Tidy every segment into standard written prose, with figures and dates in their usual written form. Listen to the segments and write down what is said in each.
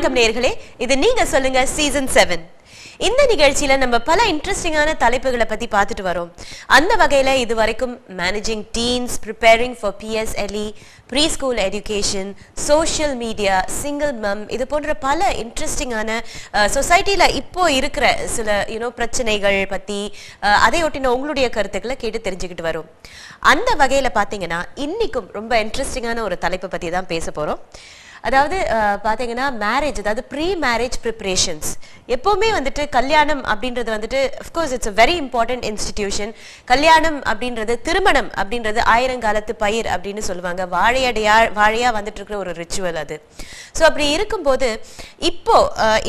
வணக்கம் நேயர்களே, இது நீங்க சொல்லுங்க சீசன் 7. இந்த நிகழ்ச்சியில நம்ம பல இன்ட்ரெஸ்டிங்கான தலைப்புகளை பத்தி பார்த்துட்டு வரோம். அந்த வகையில இது வரைக்கும் managing teens, preparing for PSLE, pre school education, social media, single mum, இது போன்ற பல இன்ட்ரெஸ்டிங்கான சொசைட்டில இப்போ இருக்கிற சில பிரச்சனைகள் பத்தி அதை ஒட்டின உங்களுடைய கருத்துக்களை கேட்டு தெரிஞ்சுக்கிட்டு வரோம். அந்த வகையில பாத்தீங்கன்னா இன்னைக்கும் ரொம்ப இன்ட்ரெஸ்டிங்கான ஒரு தலைப்பை பத்தி தான் பேச போறோம். அதாவது பார்த்தீங்கன்னா மேரேஜ், அதாவது ப்ரீ மேரேஜ் ப்ரிப்ரேஷன்ஸ். எப்போவுமே வந்துட்டு கல்யாணம் அப்படின்றது வந்துட்டு of course it's a very important institution. கல்யாணம் அப்படின்றது, திருமணம் அப்படின்றது ஆயிரங்காலத்து பயிர் அப்படின்னு சொல்லுவாங்க. வாழையா வந்துட்டு இருக்கிற ஒரு ரிச்சுவல் அது. ஸோ அப்படி இருக்கும்போது இப்போ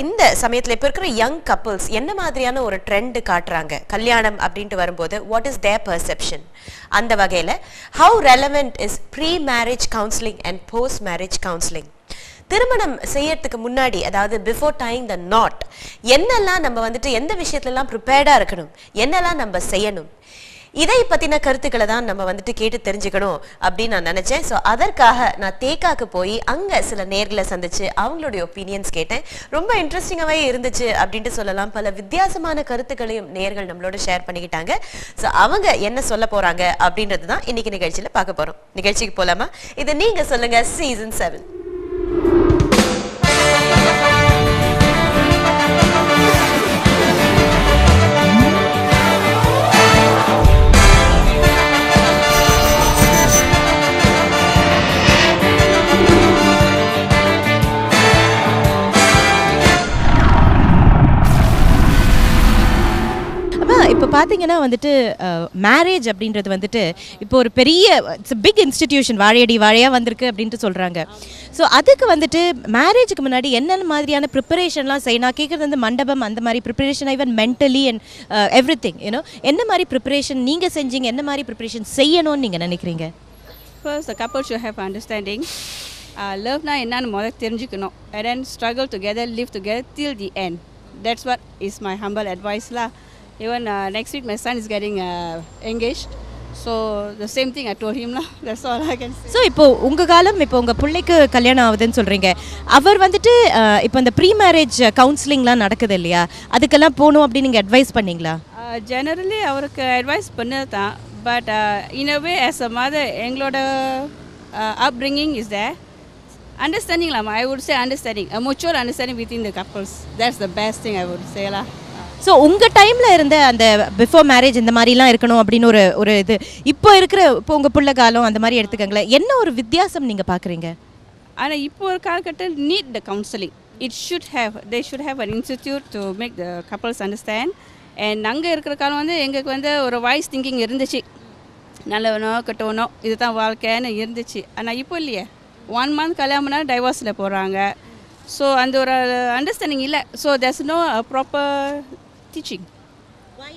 இந்த சமயத்தில் இப்போ இருக்கிற யங் கப்புள்ஸ் என்ன மாதிரியான ஒரு ட்ரெண்ட் காட்டுறாங்க கல்யாணம் அப்படின்ட்டு வரும்போது, வாட் இஸ் தேர் பெர்செப்ஷன்? அந்த வகையில் how relevant is pre marriage counselling and post marriage counselling? திருமணம் செய்யறதுக்கு முன்னாடி, அதாவது பிஃபோர் டைங் த நாட், என்னெல்லாம் நம்ம வந்துட்டு எந்த விஷயத்துலலாம் ப்ரிப்பேர்டா இருக்கணும், என்னெல்லாம் நம்ம செய்யணும், இதை பத்தின கருத்துக்களை தான் நம்ம வந்துட்டு கேட்டு தெரிஞ்சுக்கணும் அப்படின்னு நான் நினைச்சேன். ஸோ அதற்காக நான் தேக்காக்கு போய் அங்க சில நேர்களை சந்திச்சு அவங்களுடைய ஒப்பீனியன்ஸ் கேட்டேன். ரொம்ப இன்ட்ரெஸ்டிங்காகவே இருந்துச்சு அப்படின்ட்டு சொல்லலாம். பல வித்தியாசமான கருத்துக்களையும் நேர்கள் நம்மளோட ஷேர் பண்ணிக்கிட்டாங்க. ஸோ அவங்க என்ன சொல்ல போறாங்க அப்படின்றது தான் இன்னைக்கு நிகழ்ச்சியில பார்க்க போறோம். நிகழ்ச்சிக்கு போலாமா? இது நீங்க சொல்லுங்க சீசன் 7. இப்போ பார்த்தீங்கன்னா வந்துட்டு மேரேஜ் அப்படின்றது வந்துட்டு இப்போ ஒரு பெரிய பிக் இன்ஸ்டிடியூஷன், வாழையாக வந்திருக்கு அப்படின்ட்டு சொல்கிறாங்க. ஸோ அதுக்கு வந்துட்டு மேரேஜுக்கு முன்னாடி என்னென்ன மாதிரியான ப்ரிப்பரேஷன்லாம் செய்யணும்? கேட்குறது வந்து மண்டபம், அந்த மாதிரி preparation, even mentally and every thing என்ன மாதிரி ப்ரிப்பரேஷன் நீங்கள் செஞ்சீங்க, என்ன மாதிரி ப்ரிப்பரேஷன் செய்யணும்னு நீங்கள் நினைக்கிறீங்க? First, the couple should have understanding. Love-na என்னன்னு முதல்ல தெரிஞ்சுக்கணும். And then struggle together, live together till the end. That's what is my humble advice lah. Even next week my son is getting engaged. So the same thing I told him lah. That's all I can say. So இப்போ உங்கள் காலம், இப்போ உங்கள் பிள்ளைக்கு கல்யாணம் ஆகுதுன்னு சொல்கிறீங்க. அவர் வந்துட்டு இப்போ இந்த ப்ரீ மேரேஜ் கவுன்சிலிங்லாம் நடக்குது இல்லையா, அதுக்கெல்லாம் போகணும் அப்படின்னு நீங்கள் அட்வைஸ் பண்ணீங்களா? Generally அவருக்கு அட்வைஸ் பண்ணது தான். But in a way as a mother, எங்களோட upbringing is there. Understanding lah, I would say understanding. A mutual understanding between the couples. That's the best thing I would say lah. So உங்கள் டைமில் இருந்த அந்த before marriage இந்த மாதிரிலாம் இருக்கணும் அப்படின்னு ஒரு இது இப்போ இருக்கிற, இப்போ உங்கள் பிள்ளை காலம் அந்த மாதிரி எடுத்துக்கங்களேன், என்ன ஒரு வித்தியாசம் நீங்கள் பார்க்குறீங்க? ஆனால் இப்போ ஒரு காலகட்டம் need the counselling. They should have an institute to make the couples understand. And அங்கே இருக்கிற காலம் வந்து எங்களுக்கு வந்து ஒரு வாய்ஸ் திங்கிங் இருந்துச்சு, நல்லவனோ கெட்டவனோ இதுதான் வாழ்க்கைன்னு இருந்துச்சு. ஆனால் இப்போ இல்லையே, 1 month கல்யாணம் பண்ணால் டைவர்ஸில் போகிறாங்க. ஸோ அந்த ஒரு அண்டர்ஸ்டாண்டிங் இல்லை. So there's no proper teaching. Why?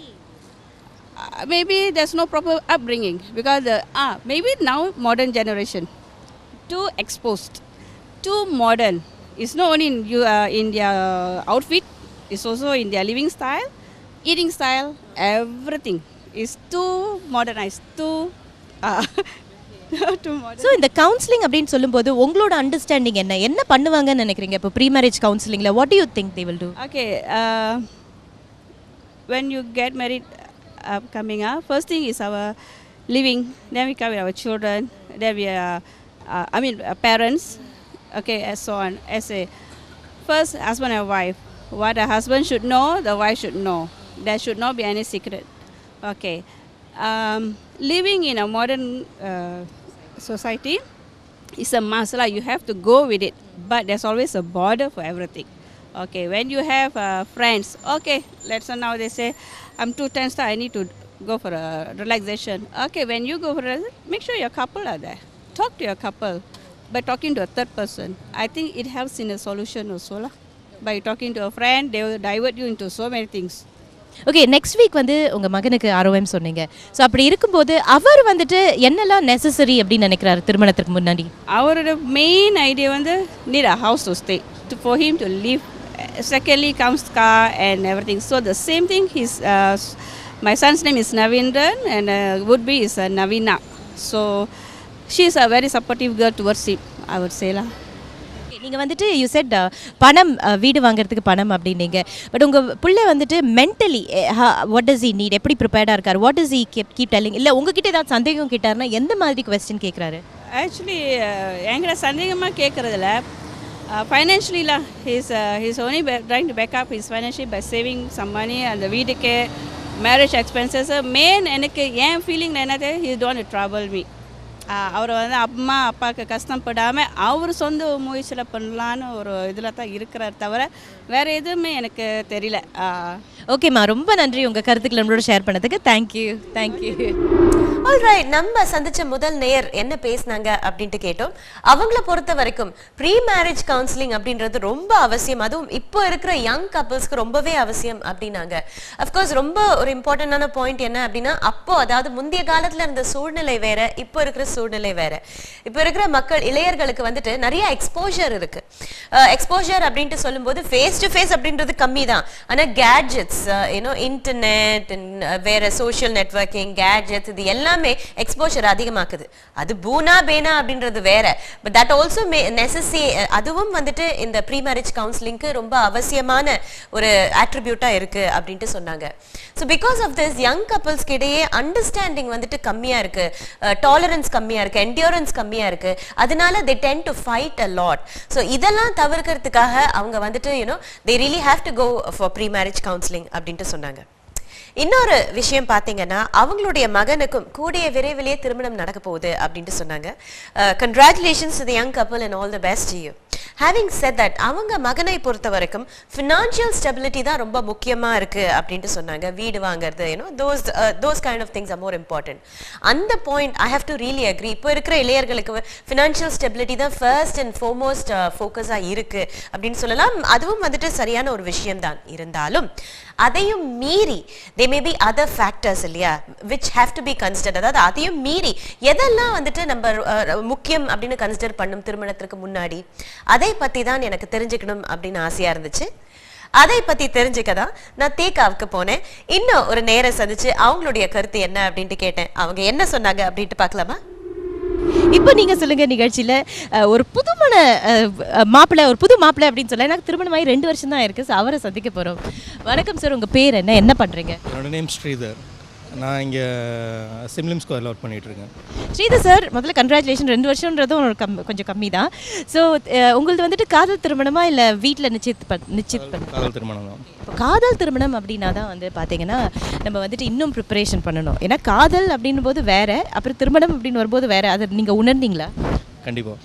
Maybe there's no proper upbringing because maybe now modern generation too exposed, too modern. It's not only in their outfit, it's also in their living style, eating style, everything is too modernized, too so இந்த counselling அப்படின்னு சொல்லும்போது உங்களோட understanding என்ன பண்ணுவாங்கன்னு நினைக்கிறீங்க? இப்போ pre marriage கவுன்சிலிங்கில் what to you think they will do? Okay, when you get married coming up, first thing is our living, then we come with our children, then we are parents, okay, and so on. As a first husband and wife, what the husband should know, the wife should know. There should not be any secret. Okay, living in a modern society is a must lah. You have to go with it, but there's always a border for everything. Okay, when you have friends, okay, let's say now they say I'm too tense, I need to go for a relaxation. Okay, when you go for make sure your couple are there. Talk to your couple by talking to a third person. I think it helps in a solution also lah. By talking to a friend, they will divert you into so many things. Okay, next week வந்து உங்கள் மகனுக்கு ROM சொன்னீங்க. So அப்படி இருக்கும்போது அவர் வந்துட்டு என்னெல்லாம் necessary அப்படின்னு நினைக்கிறாரு திருமணத்துக்கு முன்னாடி? அவரோட மெயின் ஐடியா வந்து need a house to stay, for him to live. Secondly comes car and everything. So the same thing, my son's name is Navindran and would-be is Navina. So she is a very supportive girl towards him, I would say lah. நீங்கள் வந்துட்டு you said பணம் வீடு வாங்குறதுக்கு பணம் அப்படின்னீங்க. But உங்கள் பிள்ளை வந்துட்டு mentally what does he need, எப்படி ப்ரிப்பேர்டாக இருக்கார், what does he keep telling, இல்லை உங்ககிட்ட ஏதாவது சந்தேகம் கேட்டார்னா எந்த மாதிரி கொஸ்டின் கேட்குறாரு? ஆக்சுவலி எங்களை சந்தேகமாக கேட்குறதில்ல. ஃபைனான்ஷியலிலாம் he's only trying to back up his financially by saving some money அந்த வீட்டுக்கு மேரேஜ் எக்ஸ்பென்சஸ். மெயின் எனக்கு ஏன் ஃபீலிங் என்னது, he don't want to trouble me. அவர் வந்து அம்மா அப்பாவுக்கு கஷ்டப்படாமல் அவர் சொந்த முயற்சியில் பண்ணலான்னு ஒரு இதில் தான் இருக்கிறார், தவிர வேறு எதுவுமே எனக்கு தெரியல. ஓகேம்மா, ரொம்ப நன்றி உங்கள் கருத்துக்களை நம்மளோட ஷேர் பண்ணதுக்கு. தேங்க்யூ. ஆல்ரைட், நம்ம சந்திச்ச முதல் நேயர் என்ன பேசினாங்க அப்படின்ட்டு கேட்டோம். அவங்கள பொறுத்த வரைக்கும் ப்ரீ மேரேஜ் கவுன்சிலிங் அப்படின்றது ரொம்ப அவசியம், அதுவும் இப்போ இருக்கிற யங் கப்பிள்ஸ்க்கு ரொம்பவே அவசியம் அப்படின்னாங்க. அஃப்கோர்ஸ் ரொம்ப ஒரு இம்பார்ட்டண்டான பாயிண்ட் என்ன அப்படின்னா, அப்போ அதாவது முந்தைய காலத்துல இருந்த சூழ்நிலை வேற, இப்போ இருக்கிற சூழ்நிலை வேற. இப்போ இருக்கிற மக்கள் இளையர்களுக்கு வந்துட்டு நிறைய எக்ஸ்போஷர் இருக்கு. எக்ஸ்போஷர் அப்படின்ட்டு சொல்லும்போது ஃபேஸ் டு ஃபேஸ் அப்படின்றது கம்மி தான், ஆனால் கேட்ஜெட்ஸ், இன்டர்நெட், வேற சோஷியல் நெட்வொர்க்கிங், கேட்ஜெட்ஸ், இது எல்லாமே எக்ஸ்போஷர் அதிகமாக்குது. அது பூனா பேனா அப்படின்றது வேற, பட் தட் ஆல்சோ அதுவும் வந்துட்டு இந்த ப்ரீ மேரேஜ் கவுன்சிலிங்க்கு ரொம்ப அவசியமான ஒரு ஆட்ரிபியூட்டா இருக்கு அப்படின்ட்டு சொன்னாங்க. So because of this young கப்பிள்ஸ்க்கு இடையே அண்டர்ஸ்டாண்டிங் வந்துட்டு கம்மியா இருக்கு, டாலரன்ஸ் கம்மியா இருக்கு, என்டியூரன்ஸ் கம்மியா இருக்கு. அதனால they tend to fight a lot. So இதெல்லாம் தவிர்க்கிறதுக்காக அவங்க வந்துட்டு they really have to go for pre-marriage counseling அப்படின்ட்டு சொன்னாங்க. இன்னொரு விஷயம் பார்த்தீங்கன்னா, அவங்களுடைய மகனுக்கும் கூடிய விரைவிலேயே திருமணம் நடக்க போகுது அப்படின்ட்டு சொன்னாங்க. Congratulations to the young couple and all the best to you. Having set that, அவங்க மகனை பொறுத்த வரைக்கும் ஃபினான்ஷியல் ஸ்டெபிலிட்டி தான் ரொம்ப முக்கியமாக இருக்கு அப்படின்ட்டு சொன்னாங்க. வீடு வாங்குறது, those kind of things are more important. அந்த point I have to really agree. இப்போ இருக்கிற இளையர்களுக்கு ஃபினான்ஷியல் ஸ்டெபிலிட்டி தான் ஃபர்ஸ்ட் அண்ட் ஃபோர்மோஸ்ட் ஃபோக்கஸாக இருக்கு அப்படின்னு சொல்லலாம். அதுவும் வந்துட்டு சரியான ஒரு விஷயம் தான். இருந்தாலும் அதையும் மீறி there may be other factors இல்லையா, which have to be considered. அதாவது அதையும் மீறி எதெல்லாம் வந்துட்டு நம்ம முக்கியம் அப்படின்னு கன்சிடர் பண்ணும் திருமணத்திற்கு முன்னாடி, அதை பத்தி தான் எனக்கு தெரிஞ்சுக்கணும் அப்படின்னு ஆசையா இருந்துச்சு. அதை பத்தி தெரிஞ்சுக்கதான் நான் தேக்காவுக்கு போனேன். இன்னும் ஒரு நேரம் சந்திச்சு அவங்களுடைய கருத்து என்ன அப்படின்ட்டு கேட்டேன். அவங்க என்ன சொன்னாங்க அப்படின்ட்டு பார்க்கலாமா? இப்போ நீங்க சொல்லுங்க, நிகழ்ச்சியில ஒரு புதுமண மாப்பிள்ளை, ஒரு புது மாப்பிள்ளை அப்படின்னு சொல்ல, எனக்கு திருமணமாகி 2 வருஷம் தான் இருக்கு. அவரை சந்திக்க போறோம். வணக்கம் சார், உங்க பேர் என்ன பண்றீங்க? என்னோட நேம் ஸ்ரீதர். நான் இங்கே சிம்லிம் ஸ்கொயரில் ஒர்க் பண்ணிகிட்ருக்கேன். ஸ்ரீதர் சார், முதல்ல கங்க்ராச்சுலேஷன். 2 வருஷன்றதும் கொஞ்சம் கம்மி தான். ஸோ உங்களது வந்துட்டு காதல் திருமணமா இல்லை வீட்டில் நிச்சயித்து காதல் திருமணம் தான். இப்போ காதல் திருமணம் அப்படின்னா தான் வந்து பார்த்தீங்கன்னா நம்ம வந்துட்டு இன்னும் ப்ரிப்பரேஷன் பண்ணணும். ஏன்னா காதல் அப்படின்னும் போது வேறு, அப்புறம் திருமணம் அப்படின்னு வரும்போது வேறு. அதை நீங்கள் உணர்ந்தீங்களா? கண்டிப்பாக.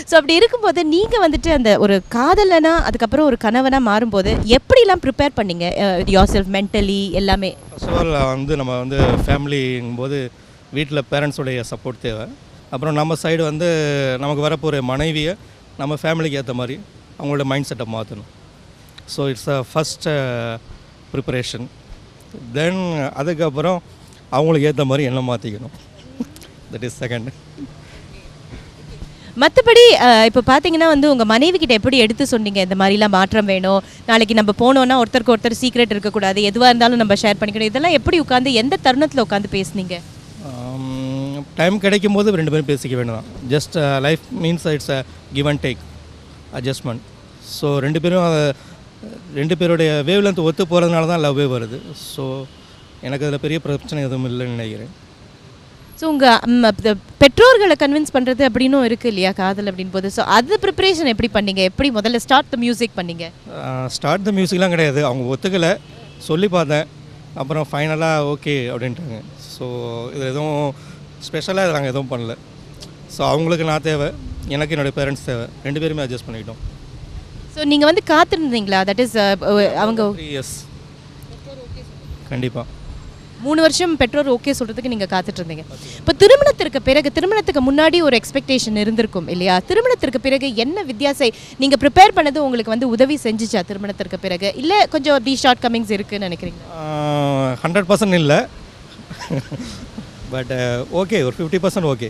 ஸோ அப்படி இருக்கும்போது நீங்கள் வந்துட்டு அந்த ஒரு காதலனா அதுக்கப்புறம் ஒரு கணவனாக மாறும்போது எப்படிலாம் ப்ரிப்பேர் பண்ணீங்க யோர் செல்ஃப் மென்டலி எல்லாமே? ஃபர்ஸ்ட் ஆஃப் ஆல் வந்து நம்ம வந்து ஃபேமிலிங்கும்போது வீட்டில் பேரண்ட்ஸோடைய சப்போர்ட் தேவை. அப்புறம் நம்ம சைடு வந்து நமக்கு வரப்போகிற மனைவியை நம்ம ஃபேமிலிக்கு ஏற்ற மாதிரி அவங்களோட மைண்ட் செட்டை மாற்றணும். So it's a first preparation. Then அதுக்கப்புறம் அவங்களுக்கு ஏற்ற மாதிரி என்ன மாற்றிக்கணும். That is second. மற்றபடி இப்போ பார்த்தீங்கன்னா வந்து உங்கள் மனைவி கிட்ட எப்படி எடுத்து சொன்னீங்க இந்த மாதிரிலாம் மாற்றம் வேணும், நாளைக்கு நம்ம போனோன்னா ஒருத்தருக்கு ஒருத்தர் சீக்ரெட் இருக்கக்கூடாது, எதுவாக இருந்தாலும் நம்ம ஷேர் பண்ணிக்கணும், இதெல்லாம் எப்படி உட்காந்து எந்த தருணத்தில் உட்காந்து பேசுனீங்க? டைம் கிடைக்கும் போது 2 பேரும் பேசிக்க வேணும் தான். Just life means it's a give and take adjustment. So 2 பேருடைய வேவ் லென்த் ஒத்து போகிறதுனால தான் லவ்வே வருது. ஸோ எனக்கு அதில் பெரிய பிரச்சனை எதுவும் இல்லைன்னு நினைக்கிறேன். ஸோ உங்கள் பெற்றோர்களை கன்வின்ஸ் பண்ணுறது அப்படின்னும் இருக்குது இல்லையா காதல் அப்படின் போது. ஸோ அது ப்ரிப்பரேஷன் எப்படி பண்ணீங்க? எப்படி முதல்ல ஸ்டார்ட் த மியூசிக் பண்ணீங்க? ஸ்டார்ட் த மியூசிக்லாம் கிடையாது, அவங்க ஒத்துக்கலை, சொல்லி பார்த்தேன், அப்புறம் ஃபைனலாக ஓகே அப்படின்ட்டாங்க. ஸோ இது எதுவும் ஸ்பெஷலாக நாங்கள் எதுவும் பண்ணல. ஸோ அவங்களுக்கு நான் தேவை, எனக்கு என்னுடைய பேரண்ட்ஸ் தேவை, 2 பேருமே அட்ஜஸ்ட் பண்ணிக்கிட்டோம். ஸோ நீங்கள் வந்து காத்திருந்தீங்களா? தட் இஸ் அவங்க 3 years கண்டிப்பாக 3 வருஷம் பெற்றோர் ஓகே சொல்கிறதுக்கு நீங்கள் காத்துட்டு இருந்தீங்க. இப்போ திருமணத்திற்கு பிறகு, திருமணத்துக்கு முன்னாடி ஒரு எக்ஸ்பெக்டேஷன் இருந்திருக்கும் இல்லையா? திருமணத்திற்கு பிறகு என்ன வித்தியாசம் நீங்கள் ப்ரிப்பேர் பண்ணது உங்களுக்கு வந்து உதவி செஞ்சுச்சா திருமணத்திற்கு பிறகு, இல்லை கொஞ்சம் அப்படி ஷார்ட் கமிங்ஸ் இருக்குன்னு நினைக்கிறீங்க? 100% இல்லை, பட் ஓகே, ஒரு 50% ஓகே.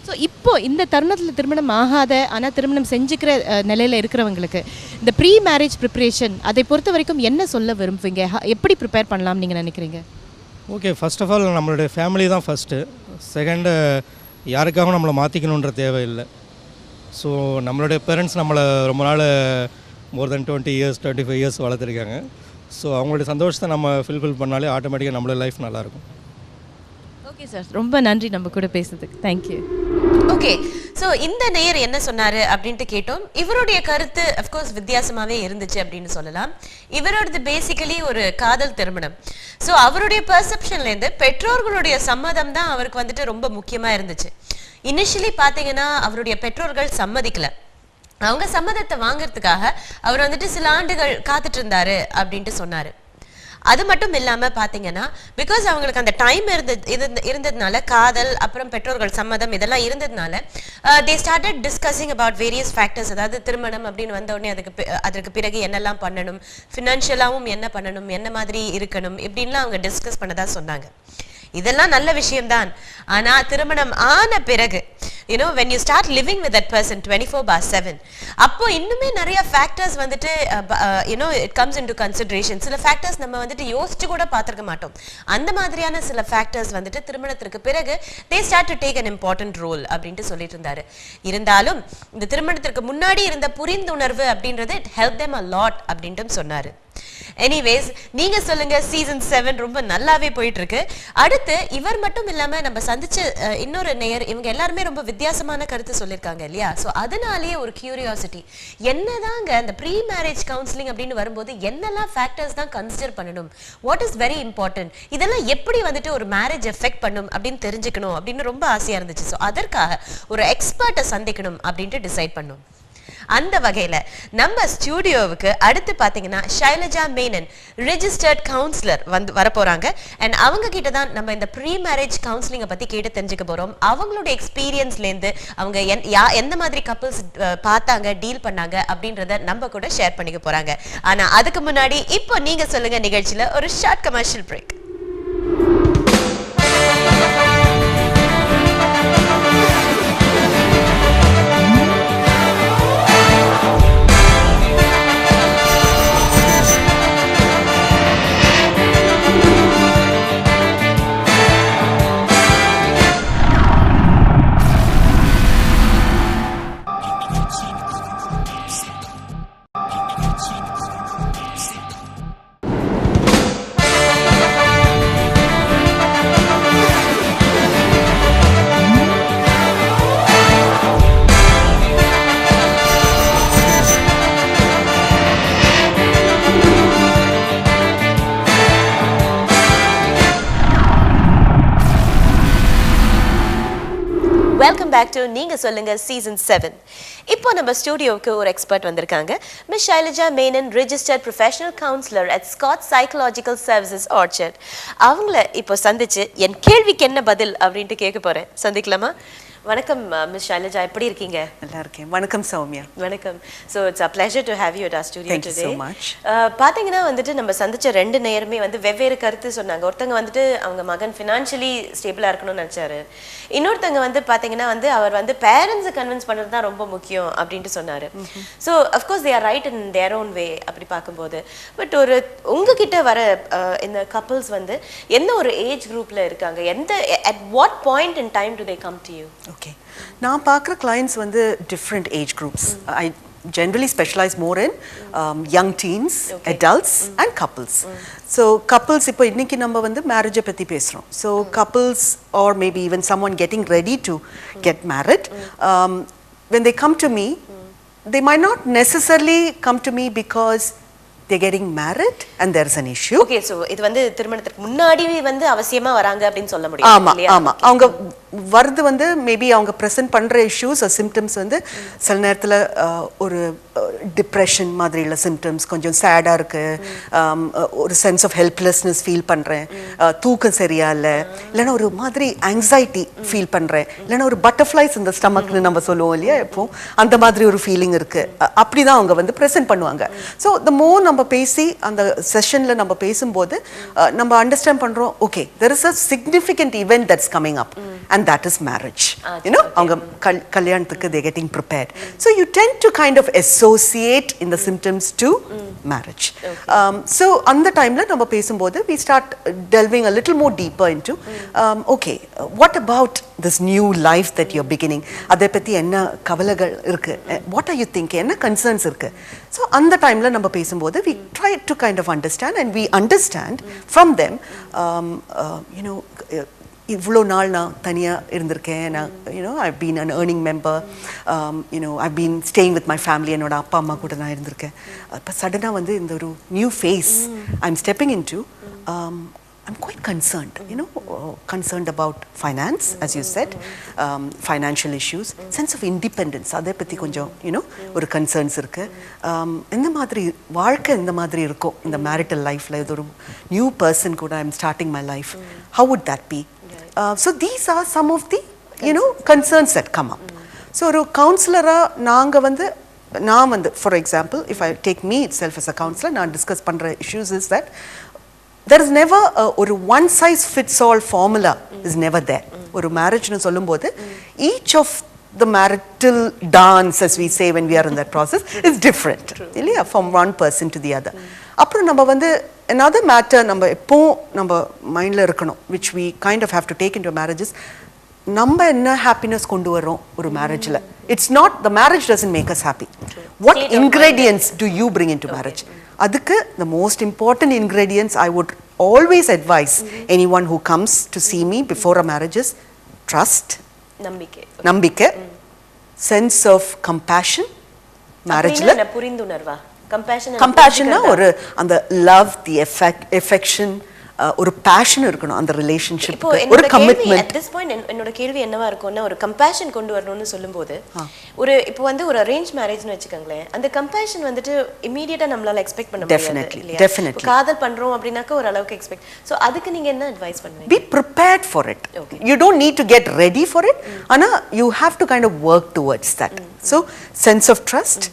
ஸோ இப்போ இந்த தருணத்தில் திருமணம் ஆகாத ஆனால் திருமணம் செஞ்சுக்கிற நிலையில் இருக்கிறவங்களுக்கு இந்த ப்ரீ மேரேஜ் ப்ரிப்ரேஷன் அதை பொறுத்த வரைக்கும் என்ன சொல்ல விரும்புவீங்க? எப்படி ப்ரிப்பேர் பண்ணலாம்னு நீங்கள் நினைக்கிறீங்க? ஓகே, ஃபர்ஸ்ட் ஆஃப் ஆல் நம்மளுடைய ஃபேமிலி தான் ஃபஸ்ட்டு. செகண்டு யாருக்காகவும் நம்மளை மாற்றிக்கணுன்ற தேவையில்லை. ஸோ நம்மளுடைய பேரண்ட்ஸ் நம்மளை ரொம்ப நாள் மோர் தென் 20 இயர்ஸ் 25 இயர்ஸ் வளர்த்துருக்காங்க. ஸோ அவங்களுடைய சந்தோஷத்தை நம்ம ஃபில்ஃபில் பண்ணாலே ஆட்டோமேட்டிக்காக நம்மளோட லைஃப் நல்லாயிருக்கும். ஓகே சார், ரொம்ப நன்றி நம்ம கூட பேசுறதுக்கு. தேங்க்யூ. ஓகே, ஸோ இந்த நேயர் என்ன சொன்னாரு அப்படின்ட்டு கேட்டோம். இவருடைய கருத்து அஃப்கோர்ஸ் வித்தியாசமாகவே இருந்துச்சு அப்படின்னு சொல்லலாம். இவரோடது பேசிக்கலி ஒரு காதல் திருமணம். ஸோ அவருடைய பெர்செப்ஷன்லேருந்து பெற்றோர்களுடைய சம்மதம் தான் அவருக்கு வந்துட்டு ரொம்ப முக்கியமாக இருந்துச்சு. இனிஷியலி பார்த்தீங்கன்னா அவருடைய பெற்றோர்கள் சம்மதிக்கல. அவங்க சம்மதத்தை வாங்கறதுக்காக அவர் வந்துட்டு சில ஆண்டுகள் காத்துட்டு இருந்தாரு அப்படின்ட்டு சொன்னாரு. அது மட்டும் இல்லாம பாத்தீங்கன்னா பிகாஸ் அவங்களுக்கு அந்த டைம் இருந்ததுனால காதல் அப்புறம் பெற்றோர்கள் சம்மதம் இதெல்லாம் இருந்ததுனால they started discussing about various factors. அதாவது திருமணம் அப்படின்னு வந்த உடனே அதற்கு பிறகு என்னெல்லாம் பண்ணணும், ஃபினான்ஷியலாவும் என்ன பண்ணணும், என்ன மாதிரி இருக்கணும் இப்படின்லாம் அவங்க டிஸ்கஸ் பண்ணதா சொன்னாங்க. இதெல்லாம் நல்ல விஷயம்தான். ஆனா திருமணம் ஆன பிறகு when you start living with that person 24/7 அப்போ இன்னுமே நிறைய ஃபேக்டர்ஸ் வந்துட்டு it comes into consideration. சில ஃபேக்டர்ஸ் நம்ம வந்துட்டு யோசிச்சு கூட பார்த்திருக்க மாட்டோம். அந்த மாதிரியான சில ஃபேக்டர்ஸ் வந்துட்டு திருமணத்திற்கு பிறகு they start to take an important role அப்படின்ட்டு சொல்லிட்டு இருந்தாரு. இருந்தாலும் இந்த திருமணத்திற்கு முன்னாடி இருந்த புரிந்துணர்வு அப்படின்றது it helped them a lot அப்படின்ட்டு சொன்னாரு. எனிவேஸ் நீங்க சொல்லுங்க, சீசன் 7 ரொம்ப நல்லாவே போயிட்டு இருக்கு. அடுத்து இவர் மட்டும் இல்லாம நம்ம சந்திச்ச இன்னொரு நேயர், இவங்க எல்லாருமே ரொம்ப வித்தியாசமான கருத்து சொல்லியிருக்காங்க இல்லையா? ஸோ அதனாலேயே ஒரு கியூரியாசிட்டி, என்னதாங்க அந்த ப்ரீ மேரேஜ் கவுன்சிலிங் அப்படின்னு வரும்போது என்னெல்லாம் ஃபேக்டர்ஸ் தான் கன்சிடர் பண்ணணும், வாட் இஸ் வெரி இம்பார்ட்டன்ட், இதெல்லாம் எப்படி வந்துட்டு ஒரு மேரேஜ் எஃபெக்ட் பண்ணும் அப்படின்னு தெரிஞ்சுக்கணும் அப்படின்னு ரொம்ப ஆசையா இருந்துச்சு. ஸோ அதற்காக ஒரு எக்ஸ்பர்ட்டை சந்திக்கணும் அப்படின்ட்டு டிசைட் பண்ணோம். அந்த வகையில நம்ம ஸ்டுடியோவுக்கு அடுத்து பாத்தீங்கன்னா ஷைலஜா மேனன் ரெஜிஸ்டர்ட் கவுன்சிலர் வரப்போறாங்க. அண்ட் அவங்க கிட்ட தான் நம்ம இந்த ப்ரீ மேரேஜ் கவுன்சிலிங்கை பத்தி கேட்டு தெரிஞ்சுக்க போறோம். அவங்களோட எக்ஸ்பீரியன்ஸ்ல இருந்து அவங்க எந்த மாதிரி கப்பிள்ஸ் பார்த்தாங்க, டீல் பண்ணாங்க அப்படின்றத நம்ம கூட ஷேர் பண்ணிக்க போறாங்க. ஆனா அதுக்கு முன்னாடி இப்போ நீங்க சொல்லுங்க நிகழ்ச்சியில ஒரு short commercial break. Welcome back to நீங்க சொல்லுங்க சீசன் 7. இப்போ நம்ம ஸ்டுடியோவுக்கு ஒரு எக்ஸ்பர்ட் வந்திருக்காங்க. Miss Shailaja Menon, registered professional councillor at Scott psychological services orchard. அவங்கள இப்போ சந்திச்சு என் கேள்விக்கு என்ன பதில் அப்படின்ட்டு கேட்க போறேன். சந்திக்கலாமா? வணக்கம் மிஸ் ஷைலஜா, எப்படி இருக்கீங்க? நல்லா இருக்கேன். வணக்கம் சௌமியா. வணக்கம். So it's a pleasure to have you at our studio today. so much. பார்த்தீங்கன்னா வந்துட்டு நம்ம சந்திச்ச ரெண்டு நேயருமே வந்து வெவ்வேறு கருத்து சொன்னாங்க. ஒருத்தங்க வந்துட்டு அவங்க மகன் ஃபினான்ஷியலி ஸ்டேபிளாக இருக்கணும்னு நினச்சாரு. இன்னொருத்தங்க வந்து பார்த்தீங்கன்னா வந்து அவர் வந்து பேரண்ட்ஸை கன்வின்ஸ் பண்ணுறது தான் ரொம்ப முக்கியம் அப்படின்ட்டு சொன்னார். So of course they are right in their own way அப்படி பார்க்கும்போது. பட் ஒரு உங்ககிட்ட வர இந்த கப்புள்ஸ் வந்து எந்த ஒரு ஏஜ் குரூப்பில் இருக்காங்க, எந்த at what point in time to they come to you? Okay, நான் பார்க்குற கிளைண்ட்ஸ் வந்து different age groups. I generally specialize more in young teens, okay, adults and couples. So couples, இப்போ இன்னைக்கு நம்ம வந்து மேரேஜை பற்றி பேசுகிறோம். So couples or maybe even someone getting ready to get married, when they come to me, they might not necessarily come to me because they're getting married and there is an issue. Okay, so இது வந்து திருமணத்துக்கு முன்னாடி வந்து அவசியமா வராங்க அப்படினு சொல்ல முடியும். ஆமா ஆமா, அவங்க வரது வந்து மேபி அவங்க ப்ரெசென்ட் பண்ற இஷ்யூஸ் சிம்டம்ஸ் வந்து சில நேரத்துல ஒரு டிப்ரெஷன் மாதிரிയുള്ള சிம்டம்ஸ், கொஞ்சம் சேடா இருக்கு, ஒரு சென்ஸ் ஆஃப் ஹெல்ப்லெஸ்னஸ் ஃபீல் பண்றேன், தூக்கம் சரியா இல்லை, இல்லைன்னா ஒரு மாதிரி ஆங்ஸைட்டி ஃபீல் பண்றேன், இல்லைன்னா ஒரு பட்டர்ஃப்ளைஸ் இந்த ஸ்டமக்னு நம்ம சொல்லுவோம் இல்லையா, எப்போ அந்த மாதிரி ஒரு ஃபீலிங் இருக்கு, அப்படிதான் அவங்க வந்து ப்ரெசென்ட் பண்ணுவாங்க. ஸோ த மோர் நம்ம பேசி அந்த செஷன்ல நம்ம பேசும்போது நம்ம அண்டர்ஸ்டாண்ட் பண்றோம், okay, there is a significant event that's coming up and that is marriage. You know, அவங்க கல்யாணத்துக்கு they're getting prepared. So you tend to kind of associate in the symptoms to marriage. So அந்த டைம்ல நம்ம பேசும்போது we start delving a little more deeper into okay, what about this new life that you're beginning? அதை பத்தி என்ன கவலைகள் இருக்கு? What are you thinking? என்ன concerns இருக்கு? So அந்த டைம்ல நம்ம பேசும்போது we try to kind of understand, and we understand from them you know, இவ்வளோ நாள் நான் தனியாக இருந்திருக்கேன், நான் I've been an earning member, I've been staying with my family, என்னோட அப்பா அம்மா கூட நான் இருந்திருக்கேன். இப்போ சடனாக வந்து இந்த ஒரு new phase I'm stepping into, I'm quite concerned, concerned about finance, as you said, financial issues, sense of independence, அதை பற்றி கொஞ்சம் ஒரு கன்சர்ன்ஸ் இருக்கு. இந்த மாதிரி வாழ்க்கை இந்த மாதிரி இருக்கும் இந்த மேரிட்டல் லைஃப்பில், இது ஒரு நியூ பர்சன் கூட I'm starting my life, how would that be? So these are some of the concerns that come up. So ஒரு கவுன்சிலராக நான் வந்து for example, if I take me itself as a counselor, நான் discuss பண்ணுற issues is that there is never ஒரு one size fits all formula is never there. ஒரு மேரேஜ்னு சொல்லும்போது each of the marital dance, as we say when we are in that process, is different, இல்லையா, from one person to the other. அப்புறம் நம்ம வந்து another matter நம்ம எப்போ நம்ம மைண்டில் இருக்கணும், which we kind of have to take into marriages, நம்ம என்ன happiness கொண்டு வரோம் ஒரு மேரேஜில். It's not, the marriage doesn't make us happy. What ingredients do you bring into marriage? அதுக்கு the most important ingredients I would always advise anyone who comes to see me before a marriage is trust, நம்பிக்கை, sense of compassion, marriageல புரிந்துணர்வா, compassion ஒரு அந்த love, the affection, ஒரு passion இருக்கணும் அந்த relationship, ஒரு commitment. at this point என்னோட கேள்வி என்னவா இருக்கும்னா, ஒரு கம்பேஷன் கொண்டு வரணும்னு சொல்லும்போது ஒரு இப்போ வந்து ஒரு அரேஞ்ச் மேரேஜ்னு வெச்சுக்கங்களேன், அந்த கம்பேஷன் வந்துட்டு இமிடியேட்டா நம்மளால எக்ஸ்பெக்ட் பண்ண முடியாது. Definitely. காதல் பண்றோம் அப்படினாக்க ஒரு அளவுக்கு எக்ஸ்பெக்ட். சோ அதுக்கு நீங்க என்ன அட்வைஸ் பண்ணுவீங்க? Be prepared for it. You don't need to get ready for it, ஆனா you have to kind of work towards that. So sense of trust,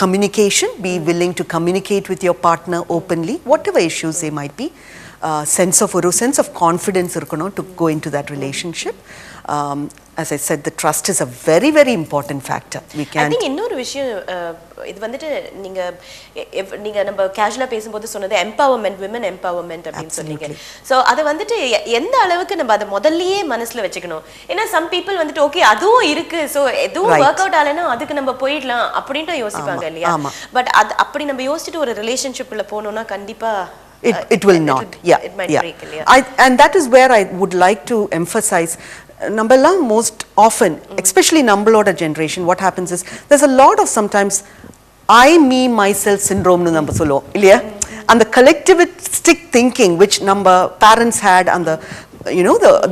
communication, be willing to communicate with your partner openly, whatever issues they might be. Sense of confidence இருக்கணும் to go into that relationship. As I said, the trust is a very, very important factor. We can't. I think இன்னொரு விஷயம், இது வந்துட்டு நீங்க நம்ம கேஷுவலா பேசும்போது சொன்னது எம்பவர்மெண்ட், விமன் எம்பவர்மெண்ட் அப்படின்னு சொன்னீங்க. சோ அது வந்துட்டு எந்த அளவுக்கு நம்ம அதை முதல்லயே மனசுல வச்சுக்கணும்? ஏன்னா some people வந்துட்டு ஓகே அதுவும் இருக்கு, சோ எதுவும் ஒர்க் அவுட் ஆகலைன்னா அதுக்கு நம்ம போயிடலாம் அப்படின்ட்டு யோசிப்பாங்க இல்லையா? பட் அது அப்படி நம்ம யோசிச்சுட்டு ஒரு ரிலேஷன்ஷிப்ல போனோம்னா கண்டிப்பா it will not. It might break. And that is where I would like to emphasize, நம்மெல்லாம் most often, especially நம்மளோட generation, what happens is there's a lot of sometimes I, me, myself syndrome nu நம்ம சொல்லுவோம் இல்லையா? And the collectivistic thinking which number parents had and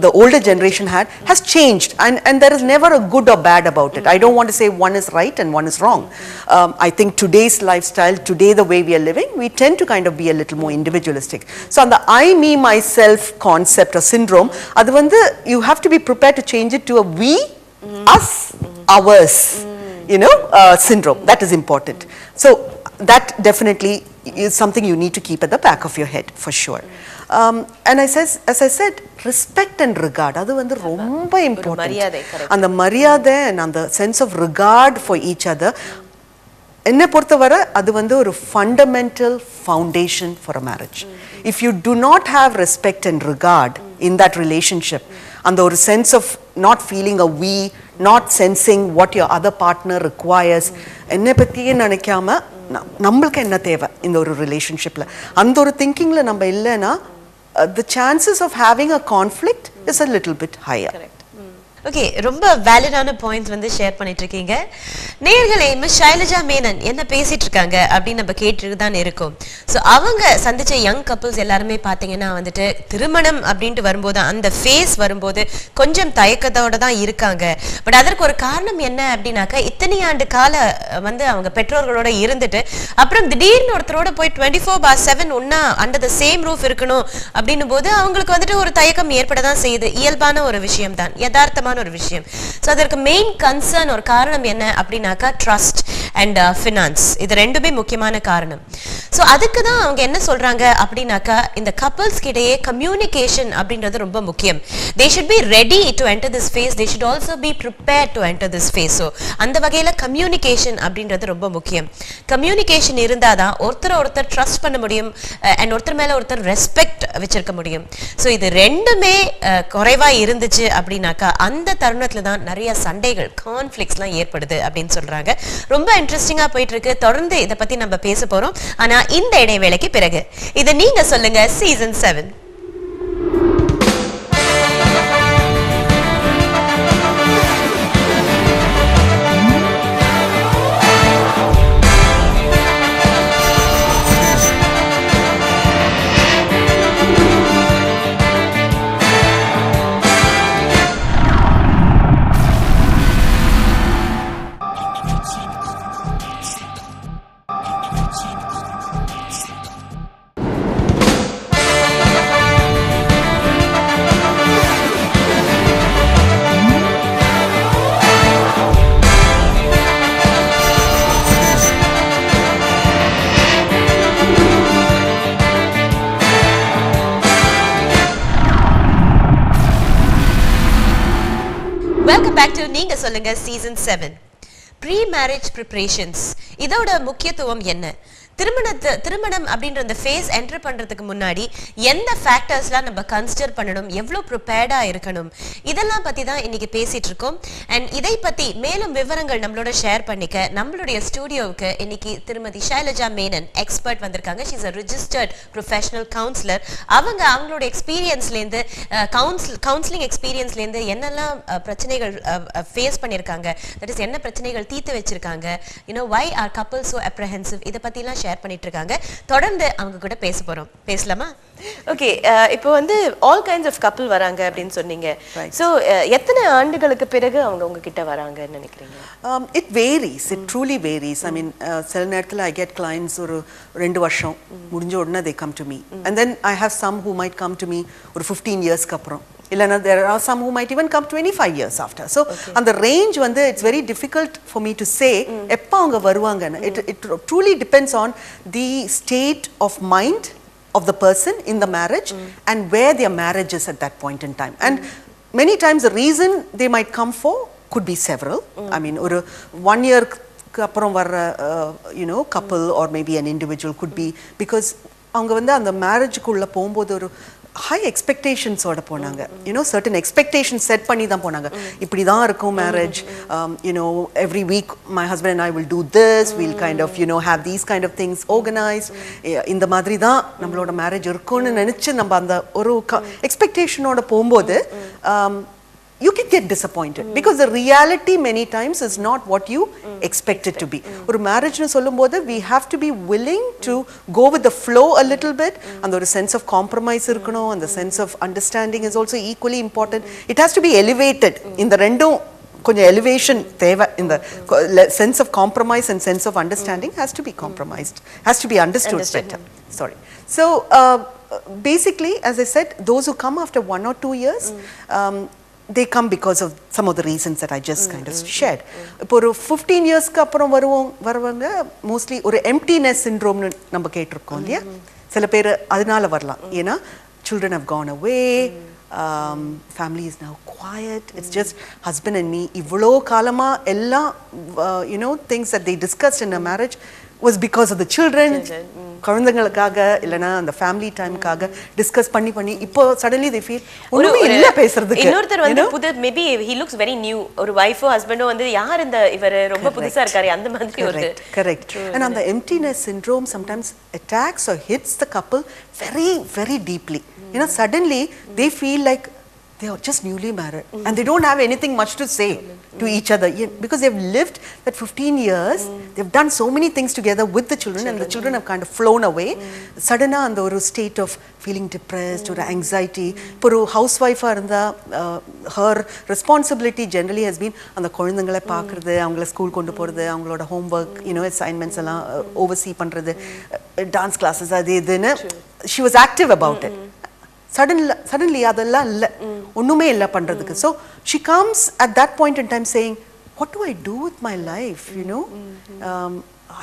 the older generation had has changed, and there is never a good or bad about it. I don't want to say one is right and one is wrong. I think today's lifestyle, today the way we are living, we tend to kind of be a little more individualistic. So on the I, me, myself concept or syndrome, adu vandu you have to be prepared to change it to a we, us, ours, syndrome. That is important. So that definitely is something you need to keep at the back of your head for sure. And as I said, respect and regard, அது வந்து ரொம்ப important. அந்த மரியாதை and அந்த sense of regard for each other, என்னை பொறுத்தவரை அது வந்து ஒரு fundamental foundation for a marriage. If you do not have respect and regard in that relationship, and ஒரு sense of not feeling a we, not sensing what your other partner requires, என்னை பற்றியே நினைக்காம நம்மளுக்கு என்ன தேவை இந்த ஒரு ரிலேஷன்ஷிப்ல, அந்த ஒரு திங்கிங்ல நம்ம இல்லைன்னா the chances of having a conflict is a little bit higher. Correct. Okay, ரொம்ப வேலிடான பாயிண்ட்ஸ் வந்து ஷேர் பண்ணிட்டு இருக்கீங்க. நேயர்களே, மிஸ் ஷைலஜா மேனன் என்ன பேசிட்டு இருக்காங்க அப்படின்னு நம்ம கேட்டுட்டு தான் இருக்கோம். ஸோ அவங்க சந்திச்ச யங் கப்புள்ஸ் எல்லாருமே பார்த்தீங்கன்னா வந்துட்டு திருமணம் அப்படின்ட்டு வரும்போது அந்த ஃபேஸ் வரும்போது கொஞ்சம் தயக்கத்தோட தான் இருக்காங்க. பட் அதற்கு ஒரு காரணம் என்ன அப்படின்னாக்கா, இத்தனை ஆண்டு கால வந்து அவங்க பெற்றோர்களோட இருந்துட்டு அப்புறம் திடீர்னு ஒருத்தரோட போய் 24/7 ஒன்னா அண்டர் த சேம் ரூஃப் இருக்கணும் அப்படின்னும் போது அவங்களுக்கு வந்துட்டு ஒரு தயக்கம் ஏற்பட தான் செய்யுது. இயல்பான ஒரு விஷயம் தான், யதார்த்தமான ஒரு விஷயம். சோ அதற்கு மெயின் கன்சர்ன் ஒரு காரணம் என்ன அப்படின்னாக்கா ட்ரஸ்ட். And finance. இது ரெண்டுமே முக்கியமான காரணம். ஸோ அதுக்கு தான் அவங்க என்ன சொல்றாங்க அப்படின்னாக்கா, இந்த கப்பல்ஸ்க்கு இடையே கம்யூனிகேஷன் அப்படின்றது ரொம்ப முக்கியம். They should be ready to enter this phase, they should also be prepared to enter this phase. So அந்த வகையில் கம்யூனிகேஷன் அப்படின்றது ரொம்ப முக்கியம். கம்யூனிகேஷன் இருந்தால் தான் ஒருத்தர் ட்ரஸ்ட் பண்ண முடியும் அண்ட் ஒருத்தர் மேலே ஒருத்தர் ரெஸ்பெக்ட் வச்சிருக்க முடியும். ஸோ இது ரெண்டுமே குறைவா இருந்துச்சு அப்படின்னாக்கா அந்த தருணத்தில் தான் நிறைய சண்டைகள், கான்ஃப்ளிக்ட்ஸ்லாம் ஏற்படுது அப்படின்னு சொல்றாங்க. ரொம்ப இன்ட்ரெஸ்டிங்காக போயிட்டு இருக்கு. தொடர்ந்து இதை பத்தி நம்ம பேச போறோம். ஆனா இந்த இடைவேளைக்கு பிறகு இதை நீங்க சொல்லுங்க சீசன் 7. வெல்கம் பேக் டு நீங்க சொல்லுங்க சீசன் 7. ப்ரீ மேரேஜ் ப்ரிப்பரேஷன்ஸ், இதோட முக்கியத்துவம் என்ன? திருமணம் அப்படின்ற அந்த ஃபேஸ் என்டர் பண்றதுக்கு முன்னாடி எந்த ஃபேக்டர்ஸ்லாம் நம்ம கன்சிடர் பண்ணணும், எவ்வளோ ப்ரிப்பேர்டா இருக்கணும், இதெல்லாம் பத்தி தான் இன்னைக்கு பேசிட்டு இருக்கோம். அண்ட் இதை பத்தி மேலும் விவரங்கள் நம்மளோட ஷேர் பண்ணிக்க நம்மளுடைய ஸ்டுடியோவுக்கு இன்னைக்கு திருமதி ஷைலஜா மேனன் எக்ஸ்பர்ட் வந்திருக்காங்க. She is a registered professional counselor. அவங்களோட எக்ஸ்பீரியன்ஸ்லேருந்து கவுன்சிலிங் எக்ஸ்பீரியன்ஸ்லேருந்து என்னெல்லாம் பிரச்சனைகள் ஃபேஸ் பண்ணியிருக்காங்க, தட் இஸ் என்ன பிரச்சனைகள் தீர்த்து வச்சிருக்காங்க, why are couples so apprehensive, இதை பத்திலாம் ஷேர் பண்ணிட்டு இருக்காங்க. தொடர்ந்து அவங்க கூட பேச போறோம். பேசலாமா? ஓகே, இப்போ வந்து ஆல் கைண்ட்ஸ் ஆஃப் கப்பிள் வராங்க அப்படின்னு சொன்னீங்க. ஸோ எத்தனை ஆண்டுகளுக்கு பிறகு அவங்க உங்ககிட்ட வராங்கன்னு நினைக்கிறீங்க? It varies. It truly varies. I mean, சில நேரத்தில் I get clients ஒரு 2 வருஷம் முடிஞ்ச உடனே they come to me. And then I have some who might come to me ஒரு 15 இயர்ஸ்க்கு அப்புறம். இல்லைன்னா there are some who might even come 25 years after. So அந்த range வந்து it's very difficult for me to say எப்போ அவங்க வருவாங்கன்னு. It truly depends on the state of mind of the person in the marriage and where their marriage is at that point in time. And many times the reason they might come for could be several. I mean ஒரு 1 year அப்புறம் வர்ற couple or maybe an individual could be because அவங்க வந்து அந்த மேரேஜுக்குள்ளே போகும்போது ஒரு high expectations ஓட போனாங்க. Certain expectations set பண்ணி தான் போனாங்க. இப்படி தான் இருக்கும் marriage. Every week my husband and I will do this. We'll kind of have these kind of things organized. இந்த மாதிரி தான் நம்மளோட மேரேஜ் இருக்கும்னு நினைச்சு நம்ம அந்த ஒரு expectation ஓட போகும்போது you can get disappointed because the reality many times is not what you expect it to be. ஒரு marriage னு சொல்லும்போது we have to be willing to go with the flow a little bit. and ஒரு sense of compromise இருக்கணும், and the sense of understanding is also equally important. It has to be elevated. இந்த ரெண்டும் கொஞ்சம் elevation தேவை. இந்த sense of compromise and sense of understanding has to be compromised, has to be understood better. Sorry. So basically, as I said, those who come after 1 or 2 years, they come because of some of the reasons that I just kind of shared. இப்போ ஒரு 15 இயர்ஸ்க்கு அப்புறம் வருவாங்க mostly ஒரு எம்ப்டினஸ் சிண்ட்ரோம்னு நம்ம கேட்டிருக்கோம் இல்லையா. சில பேர் அதனால வரலாம். ஏன்னா children have gone away, family is now quiet, it's just husband and me. இவ்வளோ காலமா எல்லாம் things that they discussed in a marriage was because of the children. குழந்தைகளுக்காக இல்லைன்னா அந்த ஃபேமிலி டைம்காக டிஸ்கஸ் பண்ணி இப்போ சடன்லி they feel ஒண்ணுமே இல்ல பேசுறதுக்கு. இன்னொருத்தர் வந்து புது maybe he looks very new. ஒரு வைஃபோ ஹஸ்பண்டோ வந்து யார் இந்த இவர் ரொம்ப புதுசா இருக்காரு அந்த மாதிரி ஒரு correct. And on the emptiness syndrome sometimes attacks or hits the couple very very deeply. Suddenly they feel like they are just newly married and they don't have anything much to say to each other because they've lived that 15 years. They've done so many things together with the children and the children have kind of flown away. Suddenly and ஒரு state of feeling depressed or anxiety. இப்போ ஒரு housewife-ஆ இருந்தா her responsibility generally has been அந்த குழந்தைகளை பார்க்கறது, அவங்கள school கொண்டு போறது, அவங்களோட homework assignments எல்லாம் oversee பண்றது, dance classes அது இதுன்னு she was active about it. Suddenly அதெல்லாம் இல்லை, ஒண்ணுமே இல்லை பண்றதுக்கு. So she comes at that point in time saying, what do I do with my life, you know?